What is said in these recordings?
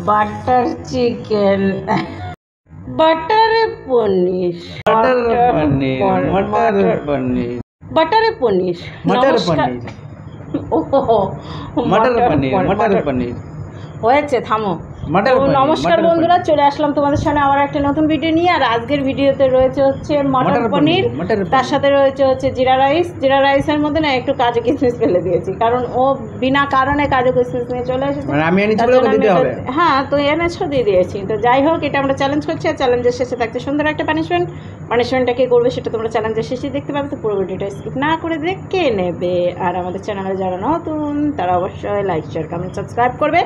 Butter chicken, butter পনির, मटर पनीर मटर paneer butter পনির, मटर নমস্কার। पनीर ও मटर पनीर मटर पनीर হয়েছে, থামো। मटर তো पनीर নমস্কার मटर বন্ধুরা, पनीर চলে আসলাম তোমাদের সামনে আবার একটা নতুন ভিডিও নিয়ে। আর আজকের ভিডিওতে রয়েছে হচ্ছে মটর পনির, তার সাথে রয়েছে হচ্ছে জিরা রাইস। জিরা রাইসের মধ্যে না একটু কাজু কিশমিশ ফেলে দিয়েছি, কারণ ও বিনা কারণে কাজু কিশমিশ নিয়ে চলে এসেছে। মানে আমি এনেছি তার বলে জন্য দিতে হবে। হ্যাঁ, তো এনেছো, দিয়ে দিয়েছি। তো যাই হোক, এটা আমরা চ্যালেঞ্জ করছি, আর চ্যালেঞ্জের শেষে থাকছে সুন্দর একটা পানিশমেন্ট। পানিশমেন্টটা কে করবে সেটা তোমরা চ্যালেঞ্জের শেষেই দেখতে পাবে। তো পুরো ভিডিওটা স্কিপ না করে দেখে নেবে। আর আমাদের চ্যানেলে যারা নতুন তারা অবশ্যই লাইক শেয়ার কমেন্ট সাবস্ক্রাইব করবে,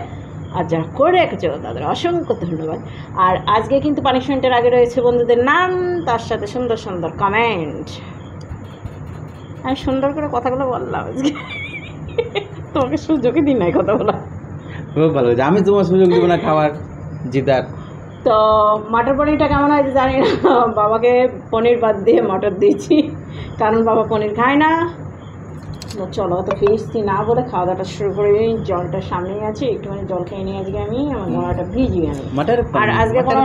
আর যারা করে রেখেছো তাদের অসংখ্য ধন্যবাদ। আর আজকে কিন্তু পানিশমেন্টের আগে রয়েছে বন্ধুদের নাম, তার সাথে সুন্দর সুন্দর কমেন্ট। আমি সুন্দর করে কথাগুলো বললাম আজকে, তোমাকে সুযোগই দিই নাই কথা বলা। খুব ভালো হয়েছে। আমি তোমার সুযোগ দিব না খাবার জিতার। তো মটর পনিরটা কেমন হয়েছে জানি না, বাবাকে পনির বাদ দিয়ে মটর দিয়েছি, কারণ বাবা পনির খায় না। তো চলো, তো ফিরছি না বলে খাওয়া দাওয়াটা শুরু করে দিই। জলটা সামনেই আছে, একটুখানি জল খেয়ে নিয়ে আজকে আমি আমার গলাটা ভিজিয়ে আনি। আর আজকে কোনো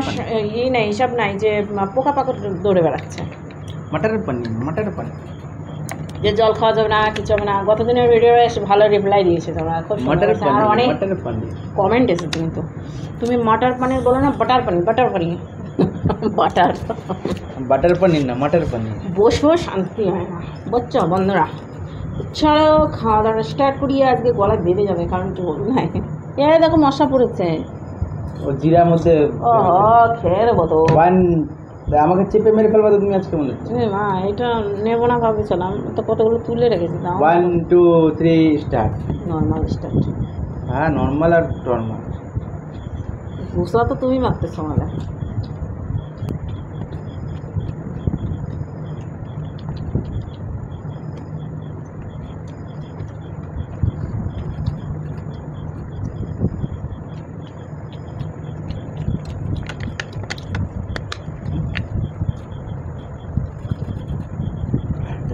ই নেই, হিসাব নাই যে পোকা পাকড় দৌড়ে বেড়াচ্ছে। मटर पनीर मटर पनीर যে জল খাওয়া যাবে না, কিছু হবে না। গতদিনের ভিডিও এসে ভালো রিপ্লাই দিয়েছে তোমরা, খুব मटर সুন্দর। আর অনেক पनीर मटर पनीर কমেন্ট এসেছে, কিন্তু তুমি মটর পনির বলো না, বাটার পনির, বাটার পনির, বাটার। बटर पनीर ना मटर पनीर। বসবো, শান্তি হয় না, বুঝছো বন্ধুরা। চলো খাওয়া দাওয়া স্টার্ট করি। আজকে গলা বেঁধে যাবে, কারণ জল নাই। এ দেখো মশা পড়েছে। ও জিরার মধ্যে ও খেয়ে দেবো তো। ওয়ান আমাকে চেপে মেরে ফেলবা তো তুমি আজকে মনে হচ্ছে। মা এটা নেবো না ভাবছিলাম, তো কতগুলো তুলে রেখেছি। তাও 1 2 3 স্টার্ট। Normal start. হ্যাঁ নর্মাল আর নর্মাল। ভুসা তো তুমি মারতেছো মানে।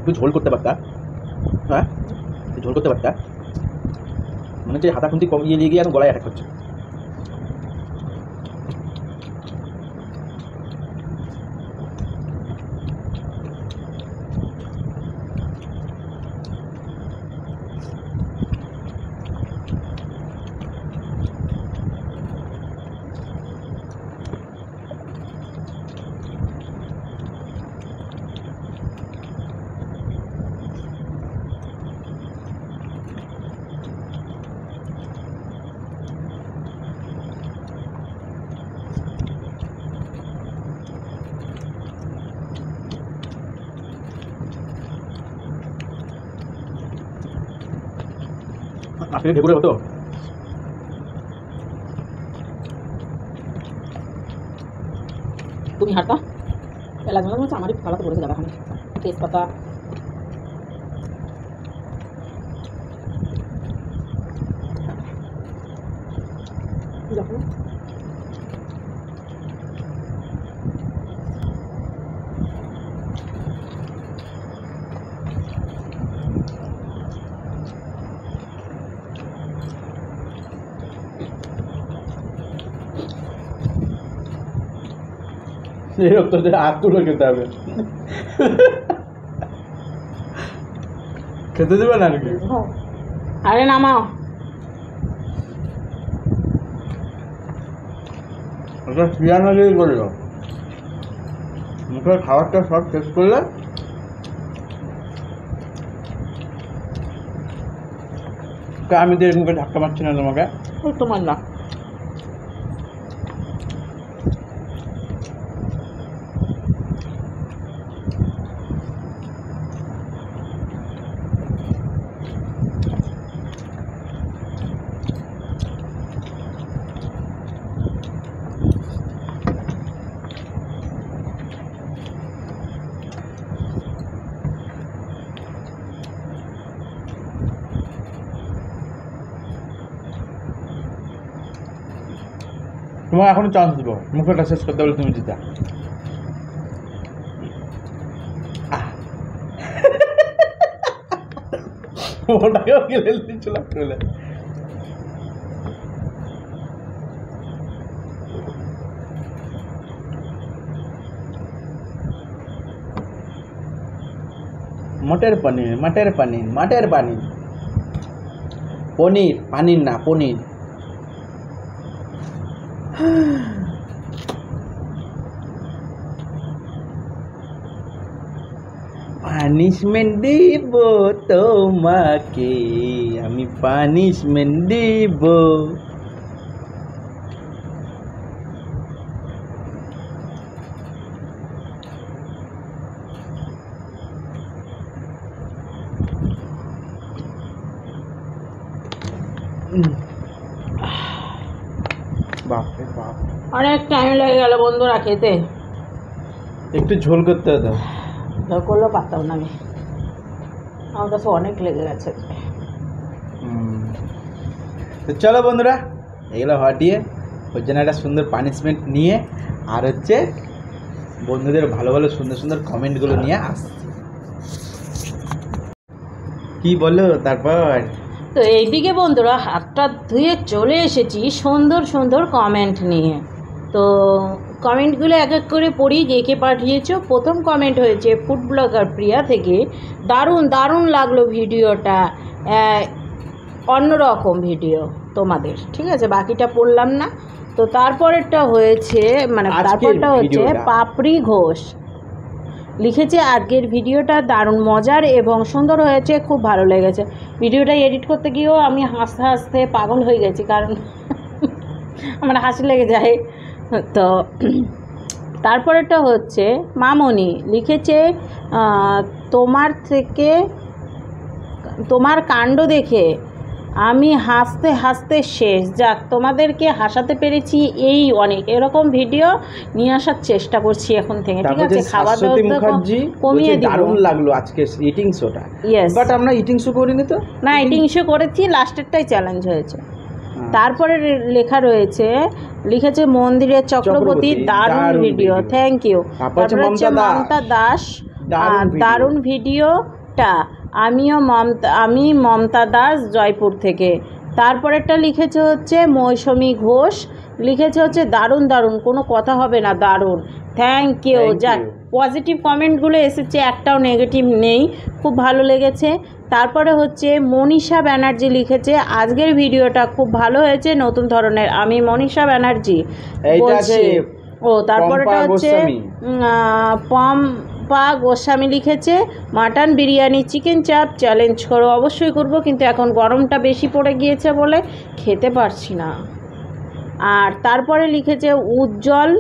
একটু ঝোল করতে পারতা। হ্যাঁ একটু ঝোল করতে পারতা। মনে হচ্ছে হাতা খুন্তি কমিয়ে নিয়ে গিয়ে এখন গলায় অ্যাটাক করছে। আজকে ঢেকুরের মতো তুমি হাঁটা এলাচ মনে হচ্ছে আমারই পালাতে পড়েছে দাদাখানে। তেজপাতা, দেখো তোদের হাত তুলে খেতে হবে। খেতে দেবে না আর কি। আরে নামাও। ওটা পিয়ানো দিয়ে করলো মুখের খাবারটা সব শেষ করলে আমি তো মুখে ধাক্কা মারছি না তোমাকে। ওই তোমার না। তোমাকে এখনো চান্স দিব, মুখটা শেষ করতে বলে তুমি জিতা। ওটাকেও গেলে দিচ্ছিলাম চলে। মটর পনির মটর পনির মটর পনির পনির পানির না পনির। পানিশমেন্ট দিব তোমাকে, আমি পানিশমেন্ট দিব। বাপরে বাপ, অনেক টাইম লেগে গেল বন্ধুরা খেতে। একটু ঝোল করতে হতো, ধর করলেও পারতাম না আমি, আমার কাছে অনেক লেগে গেছে। তো চলো বন্ধুরা, এগুলো হটিয়ে ওর জন্য একটা সুন্দর পানিশমেন্ট নিয়ে আর হচ্ছে বন্ধুদের ভালো ভালো সুন্দর সুন্দর কমেন্টগুলো নিয়ে আসছি। কি বলো তারপর? তো এইদিকে বন্ধুরা হাতটা ধুয়ে চলে এসেছি সুন্দর সুন্দর কমেন্ট নিয়ে। তো কমেন্টগুলো এক এক করে পড়ি, কে কে পাঠিয়েছো। প্রথম কমেন্ট হয়েছে ফুড ব্লগার প্রিয়া থেকে, দারুণ দারুণ লাগলো ভিডিওটা, অন্যরকম ভিডিও তোমাদের, ঠিক আছে, বাকিটা পড়লাম না। তো তারপরেরটা হয়েছে মানে তারপরটা হচ্ছে পাপড়ি ঘোষ লিখেছে, আজকের ভিডিওটা দারুণ মজার এবং সুন্দর হয়েছে, খুব ভালো লেগেছে। ভিডিওটা এডিট করতে গিয়েও আমি হাসতে হাসতে পাগল হয়ে গেছি, কারণ আমার হাসি লেগে যায়। তো তারপরেটা হচ্ছে মামনি লিখেছে, তোমার কাণ্ড দেখে আমি হাসতে হাসতে শেষ। যাক, তোমাদেরকে হাসাতে পেরেছি, এই অনেক। এরকম ভিডিও নিয়ে আসার চেষ্টা করছি এখন থেকে, ঠিক আছে। খাবার দাবার কমিয়ে দিব। দারুণ লাগলো আজকে ইটিং শোটা। ইয়েস, বাট আমরা ইটিং শো করিনি তো। না, ইটিং শো করেছি, লাস্টেরটাই চ্যালেঞ্জ হয়েছে। তারপরে লেখা রয়েছে, লিখেছে মন্দিরের চক্রবর্তী, দারুণ ভিডিও, থ্যাংক ইউ। তারপরে হচ্ছে মমতা দাস, দারুণ ভিডিওটা, আমি মমতা দাস জয়পুর থেকে। তারপরেরটা লিখেছে হচ্ছে মৌসুমী ঘোষ, লিখেছে হচ্ছে দারুণ দারুণ, কোনো কথা হবে না, দারুণ, থ্যাংক ইউ। যাক, পজিটিভ কমেন্টগুলো এসেছে, একটাও নেগেটিভ নেই, খুব ভালো লেগেছে। তারপরে হচ্ছে মনীষা ব্যানার্জি লিখেছে, আজকের ভিডিওটা খুব ভালো হয়েছে, নতুন ধরনের, আমি মনীষা ব্যানার্জি বলছি। ও তারপরেটা হচ্ছে পম্পা গোস্বামী লিখেছে, মাটন বিরিয়ানি চিকেন চাপ চ্যালেঞ্জ করো। অবশ্যই করব, কিন্তু এখন গরমটা বেশি পড়ে গিয়েছে বলে খেতে পারছি না। আর তারপরে লিখেছে উজ্জ্বল,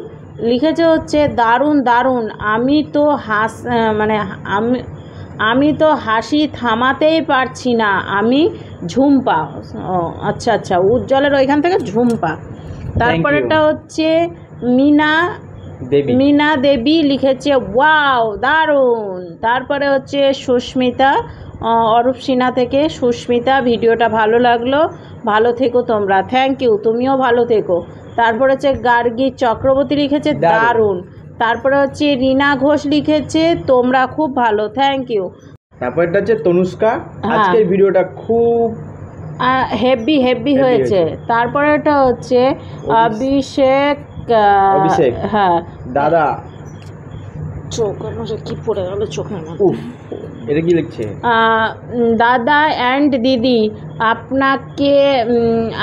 লিখেছে হচ্ছে দারুণ দারুণ, আমি তো হাসি থামাতেই পারছি না, আমি ঝুম্পা। ও আচ্ছা আচ্ছা, উজ্জ্বলের ওইখান থেকে ঝুম্পা। তারপরেটা হচ্ছে মিনা দেবী লিখেছে, ওয়াও দারুণ। তারপরে হচ্ছে সুস্মিতা, অরূপ সিনহা থেকে সুস্মিতা, ভিডিওটা ভালো লাগলো, ভালো থেকো তোমরা, থ্যাংক ইউ, তুমিও ভালো থেকো। তারপরে হচ্ছে গার্গী চক্রবর্তী লিখেছে, দারুণ। তারপরে হচ্ছে রীনা ঘোষ লিখেছে, তোমরা খুব ভালো, থ্যাংক ইউ। তারপরটা হচ্ছে তনুষ্কা, আজকের ভিডিওটা খুব হেভি হয়েছে। তারপরে এটা হচ্ছে অভিষেক, হ্যাঁ দাদা, চোখের মধ্যে কি পড়ে গেল চোখের মধ্যে, এটা কি লিখছে, দাদা অ্যান্ড দিদি,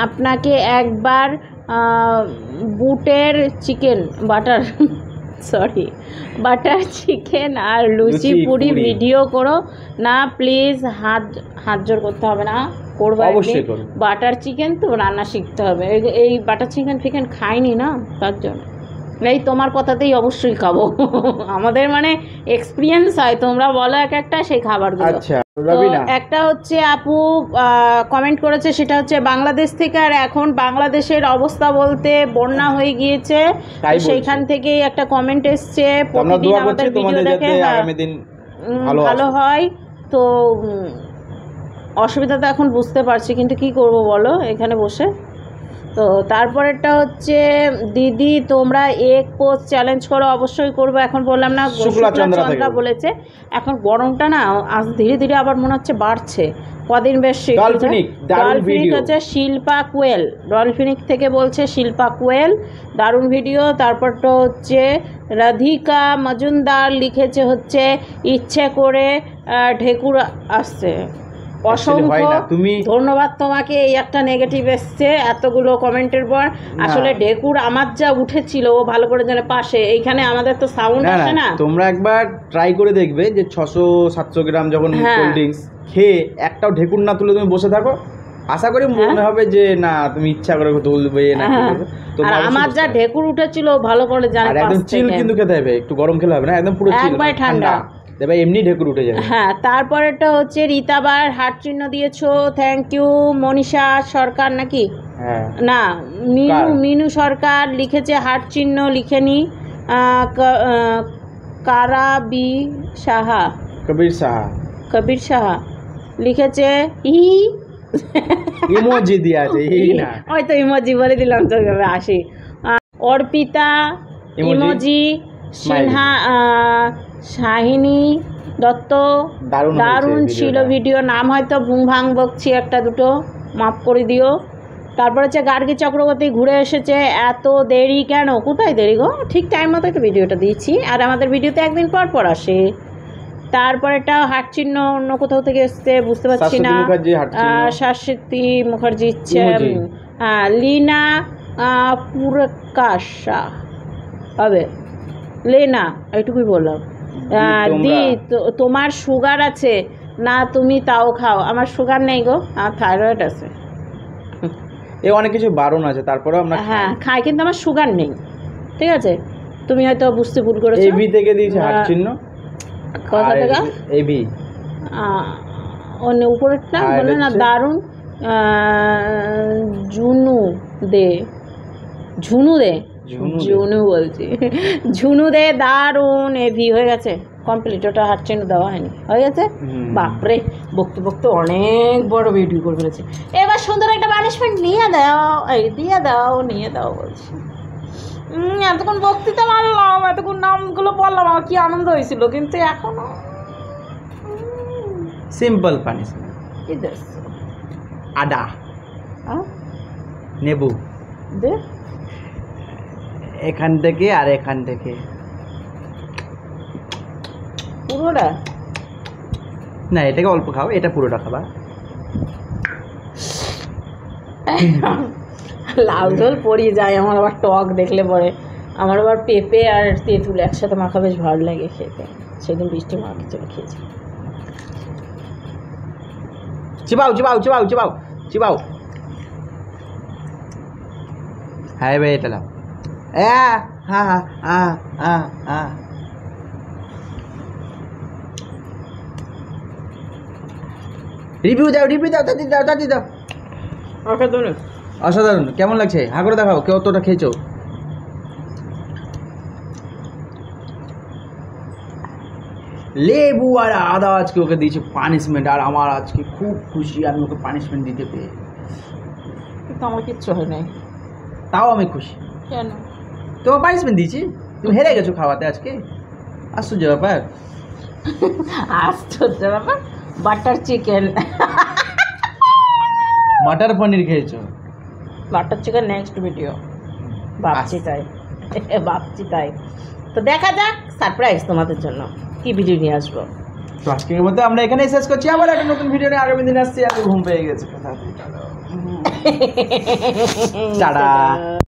আপনাকে একবার বুটের চিকেন বাটার চিকেন আর লুচি পুরি ভিডিও করো না প্লিজ। হাত জোর করতে হবে না, করবো। বাটার চিকেন তো রান্না শিখতে হবে, এই বাটার চিকেন খাইনি না, তার জন্য। এই তোমার কথাতেই অবশ্যই খাবো। আমাদের মানে এক্সপিরিয়েন্স হয়, তোমরা বলো এক একটা সেই খাবারগুলো। একটা হচ্ছে আপু কমেন্ট করেছে, সেটা হচ্ছে বাংলাদেশ থেকে, আর এখন বাংলাদেশের অবস্থা বলতে বন্যা হয়ে গিয়েছে, সেইখান থেকেই একটা কমেন্ট এসছে, প্রতিদিন আমাদের ভিডিও দেখে ভালো হয়। তো অসুবিধা তো এখন বুঝতে পারছি, কিন্তু কি করব বলো এখানে বসে। তো তারপরেরটা হচ্ছে দিদি তোমরা এক পোস্ট চ্যালেঞ্জ করো, অবশ্যই করবো। এখন বললাম না, শুক্লা চন্দ্রা বলেছে, এখন গরমটা না আজ ধীরে ধীরে আবার মনে হচ্ছে বাড়ছে, কদিন বেশ ডলফিনিক, দারুণ ডলফিনিক ভিডিও। হচ্ছে শিল্পা কোয়েল, ডলফিনিক থেকে বলছে শিল্পা কোয়েল, দারুণ ভিডিও। তারপরটা হচ্ছে রাধিকা মজুমদার লিখেছে হচ্ছে ইচ্ছে করে ঢেকুর আসছে। Actually হয় অসংখ্য না, তুমি ধন্যবাদ তোমাকে। এই একটা নেগেটিভ এসছে এতগুলো কমেন্টের পর। আসলে ঢেকুর আমার যা উঠেছিল ও ভালো করে জানে পাশে, এইখানে আমাদের তো সাউন্ড না আসে না, না। তোমরা একবার ট্রাই করে দেখবে যে 600-700 গ্রাম যখন হ্যাঁ। কোল্ড ড্রিঙ্কস খেয়ে একটাও ঢেকুর না তুলে তুমি বসে থাকো, আশা করি মনে হবে যে না তুমি ইচ্ছা করে তুলবে না কি হ্যাঁ। করবে। তোমরা আর অবশ্যই আমার বুঝতে যা পারবে। ঢেকুর উঠেছিল ও ভালো করে জানে আর পাশ একদম চিল থেকে। কিন্তু খেতে হবে, একটু গরম খেলে হবে না, একদম পুরো চিল একবার ঠান্ডা। দেবে, এমনি ঢেকুর উঠে যাবে। হ্যাঁ, তারপরেটা হচ্ছে রীতাবার হার্ট চিহ্ন দিয়েছো, থ্যাংক ইউ। মনীষা সরকার নাকি হ্যাঁ, না, মিনু কার? মিনু সরকার লিখেছে হার্ট চিহ্ন লিখেনি। কারাবি সাহা, কবির সাহা কবির সাহা লিখেছে ই ইমোজি দিয়ে আছে, এই না ওই তো ইমোজি বলে দিলাম তো, এভাবে আসি। অর্পিতা Emoji, ইমোজি, সিনহা শাহিনী দত্ত, দারুণ হয়েছে দারুণ ছিল ভিডিওটা। ভিডিও। নাম হয়তো ভুং ভাং বকছি একটা দুটো, মাফ করে দিও। তারপর হচ্ছে গার্গী চক্রবর্তী ঘুরে এসেছে, এত দেরি কেন? কোথায় দেরি গো, ঠিক টাইম মতো একটু ভিডিওটা দিয়েছি, আর আমাদের ভিডিওতে একদিন পর পর আসে। তারপর এটা হাট চিহ্ন অন্য কোথাও থেকে এসছে, বুঝতে পারছি শাশ্বতী না। মুখার্জি হাট চিহ্ন। শাশ্বতী মুখার্জি ইচ্ছে, Emoji। লীনা পুরকাশা হবে, লেনা, এইটুকুই বললাম। দি তোমার সুগার আছে না, তুমি তাও খাও। আমার সুগার নেই গো, আমার থাইরয়েড আছে। এ অনেক কিছু বারণ আছে, তারপরেও আমরা হ্যাঁ খাই, কিন্তু আমার সুগার নেই, ঠিক আছে? তুমি হয়তো বুঝতে ভুল করেছো। এবি থেকে দিয়েছে হাট চিহ্ন। কথা থেকে এবি অন্য উপরেরটা আর বলে না, হচ্ছে? দারুণ। ঝুনু দে, ঝুনু দে, ঝুনু দে। ঝুনু বলছি, ঝুনু দে দারুণ। এভি হয়ে গেছে কমপ্লিট, ওটা হাট চিহ্ন দেওয়া হয়নি, হয়ে গেছে। হুম। বাপরে, বকতে বকতে অনেক বড় ভিডিও করে ফেলেছে। এবার সুন্দর একটা পানিশমেন্ট নিয়ে দাও, এই দিয়ে দাও, নিয়ে দাও বলছি। এতক্ষণ বক্তৃতা মারলাম, এতক্ষণ নামগুলো বললাম, আমার কি আনন্দ হয়েছিল, কিন্তু এখনো সিম্পল পানিশমেন্ট। কি দেশ আদা, নেবু, দে এখান থেকে আর এখান থেকে পুরোটা। না, এটাকে অল্প খাও, এটা পুরোটা খাবা। লাল ঝোল পড়িয়ে যায় আমার, আবার টক দেখলে পরে আমার আবার পেঁপে আর তেঁতুল একসাথে মাখা বেশ ভালো লাগে খেতে। সেদিন বৃষ্টি মাখা চলে খেয়েছি। চিবাও চিবাও চিবাও চিবাও চিবাও। হ্যাঁ ভাই, এটা লাও। হ্যাঁ হ্যাঁ, রিভিউ দাও, রিভিউ দাও, তাড়াতাড়ি দাও, তাড়াতাড়ি দাও। অসাধারণ, কেমন লাগছে? হা করে দেখাও, কেউ অতটা খেয়েছো? লেবু আর আদা আজকে ওকে দিয়েছে পানিশমেন্ট, আর আমার আজকে খুব খুশি আমি ওকে পানিশমেন্ট দিতে পেরে। কিন্তু আমার কিচ্ছু হয় নাই। তাও আমি খুশি, কেন? তোমার পানিশমেন্ট দিয়েছি, তুমি হেরে গেছো খাওয়াতে আজকে। আশ্চর্য ব্যাপার। আশ্চর্য ব্যাপার। বাটার চিকেন, মটর পনির খেয়েছো। বাটার চিকেন নেক্সট ভিডিও, ভাবছি তাই, ভাবছি তাই। তো দেখা যাক, সারপ্রাইজ তোমাদের জন্য কি ভিডিও নিয়ে আসবো। তো আজকের মতো আমরা এখানেই শেষ করছি, আবার একটা নতুন ভিডিও নিয়ে আগামী দিন আসছি। আজকে ঘুম পেয়ে গেছে, টাটা।